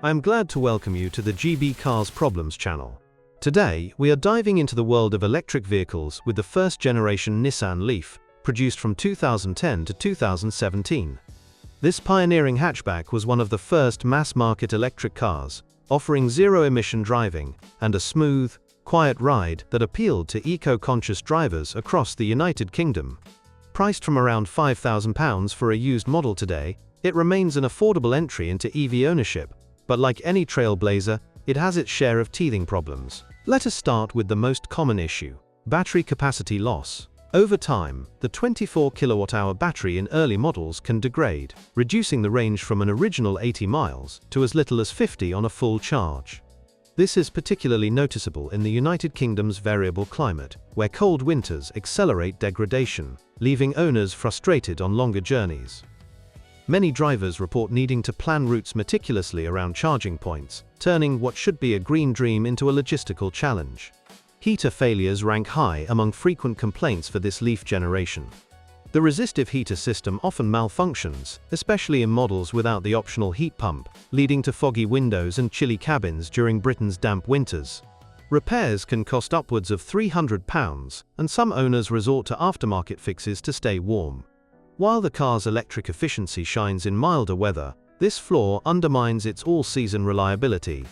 I am glad to welcome you to the GB Cars Problems channel. Today, we are diving into the world of electric vehicles with the first generation Nissan Leaf, produced from 2010 to 2017. This pioneering hatchback was one of the first mass-market electric cars, offering zero-emission driving and a smooth, quiet ride that appealed to eco-conscious drivers across the United Kingdom. Priced from around £5,000 for a used model today, it remains an affordable entry into EV ownership, but like any trailblazer, it has its share of teething problems. Let us start with the most common issue: battery capacity loss. Over time, the 24 kWh battery in early models can degrade, reducing the range from an original 80 miles to as little as 50 on a full charge. This is particularly noticeable in the United Kingdom's variable climate, where cold winters accelerate degradation, leaving owners frustrated on longer journeys. Many drivers report needing to plan routes meticulously around charging points, turning what should be a green dream into a logistical challenge. Heater failures rank high among frequent complaints for this Leaf generation. The resistive heater system often malfunctions, especially in models without the optional heat pump, leading to foggy windows and chilly cabins during Britain's damp winters. Repairs can cost upwards of £300, and some owners resort to aftermarket fixes to stay warm. While the car's electric efficiency shines in milder weather, this flaw undermines its all-season reliability.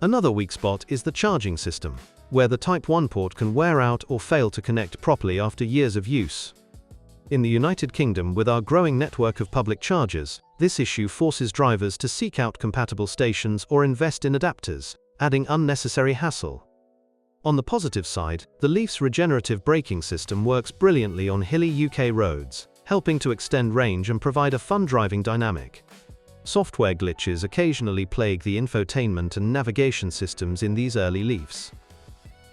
Another weak spot is the charging system, where the Type 1 port can wear out or fail to connect properly after years of use. In the United Kingdom, with our growing network of public chargers, this issue forces drivers to seek out compatible stations or invest in adapters, adding unnecessary hassle. On the positive side, the Leaf's regenerative braking system works brilliantly on hilly UK roads, helping to extend range and provide a fun driving dynamic. Software glitches occasionally plague the infotainment and navigation systems in these early Leafs.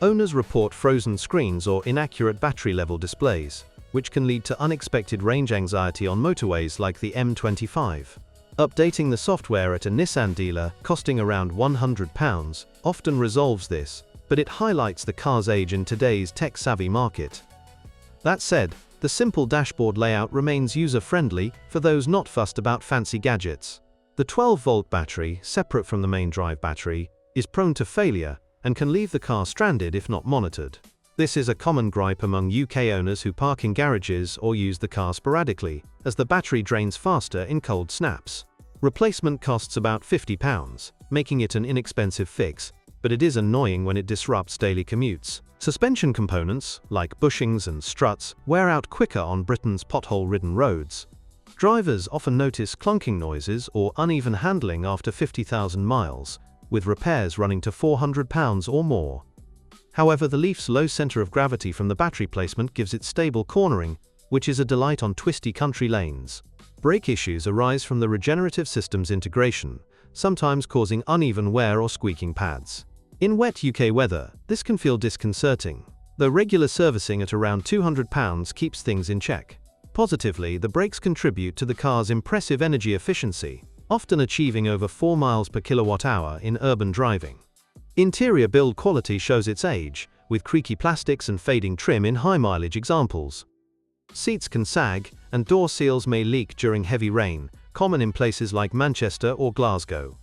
Owners report frozen screens or inaccurate battery level displays, which can lead to unexpected range anxiety on motorways like the M25. Updating the software at a Nissan dealer, costing around £100, often resolves this, but it highlights the car's age in today's tech-savvy market. That said, the simple dashboard layout remains user-friendly for those not fussed about fancy gadgets. The 12-volt battery, separate from the main drive battery, is prone to failure and can leave the car stranded if not monitored. This is a common gripe among UK owners who park in garages or use the car sporadically, as the battery drains faster in cold snaps. Replacement costs about £50, making it an inexpensive fix, but it is annoying when it disrupts daily commutes. Suspension components, like bushings and struts, wear out quicker on Britain's pothole-ridden roads. Drivers often notice clunking noises or uneven handling after 50,000 miles, with repairs running to £400 or more. However, the Leaf's low center of gravity from the battery placement gives it stable cornering, which is a delight on twisty country lanes. Brake issues arise from the regenerative system's integration, sometimes causing uneven wear or squeaking pads. In wet UK weather, this can feel disconcerting, though regular servicing at around £200 keeps things in check. Positively, the brakes contribute to the car's impressive energy efficiency, often achieving over 4 miles per kilowatt-hour in urban driving. Interior build quality shows its age, with creaky plastics and fading trim in high-mileage examples. Seats can sag, and door seals may leak during heavy rain, common in places like Manchester or Glasgow.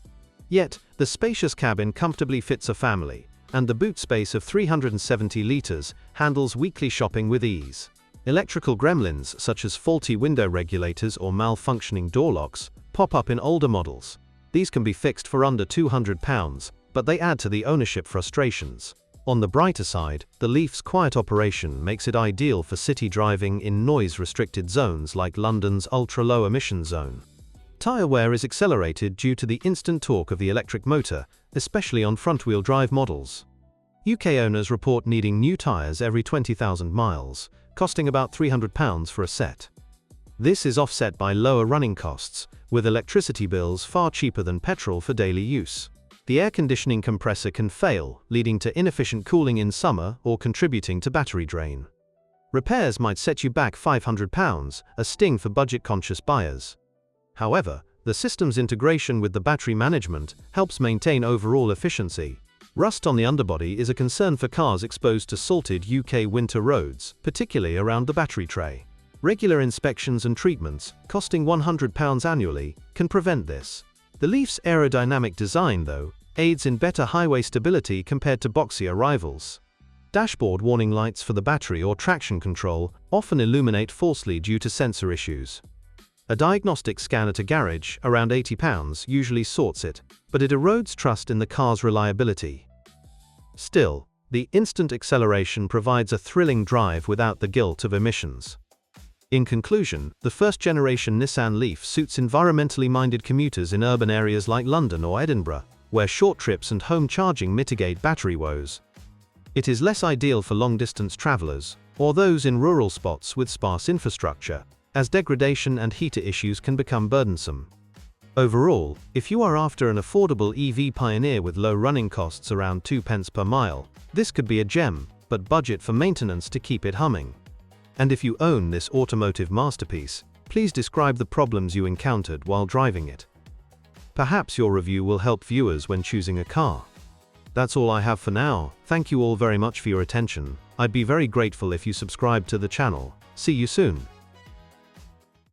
Yet, the spacious cabin comfortably fits a family, and the boot space of 370 litres handles weekly shopping with ease. Electrical gremlins, such as faulty window regulators or malfunctioning door locks, pop up in older models. These can be fixed for under £200, but they add to the ownership frustrations. On the brighter side, the Leaf's quiet operation makes it ideal for city driving in noise-restricted zones like London's ultra-low emission zone. Tyre wear is accelerated due to the instant torque of the electric motor, especially on front-wheel drive models. UK owners report needing new tyres every 20,000 miles, costing about £300 for a set. This is offset by lower running costs, with electricity bills far cheaper than petrol for daily use. The air conditioning compressor can fail, leading to inefficient cooling in summer or contributing to battery drain. Repairs might set you back £500, a sting for budget-conscious buyers. However, the system's integration with the battery management helps maintain overall efficiency. Rust on the underbody is a concern for cars exposed to salted UK winter roads, particularly around the battery tray. Regular inspections and treatments, costing £100 annually, can prevent this. The Leaf's aerodynamic design, though, aids in better highway stability compared to boxier rivals. Dashboard warning lights for the battery or traction control often illuminate falsely due to sensor issues. A diagnostic scan at a garage, around £80, usually sorts it, but it erodes trust in the car's reliability. Still, the instant acceleration provides a thrilling drive without the guilt of emissions. In conclusion, the first-generation Nissan Leaf suits environmentally minded commuters in urban areas like London or Edinburgh, where short trips and home charging mitigate battery woes. It is less ideal for long-distance travelers, or those in rural spots with sparse infrastructure, as degradation and heater issues can become burdensome. Overall, if you are after an affordable EV pioneer with low running costs around 2 pence per mile, this could be a gem, but budget for maintenance to keep it humming. And if you own this automotive masterpiece, please describe the problems you encountered while driving it. Perhaps your review will help viewers when choosing a car. That's all I have for now. Thank you all very much for your attention. I'd be very grateful if you subscribe to the channel. See you soon.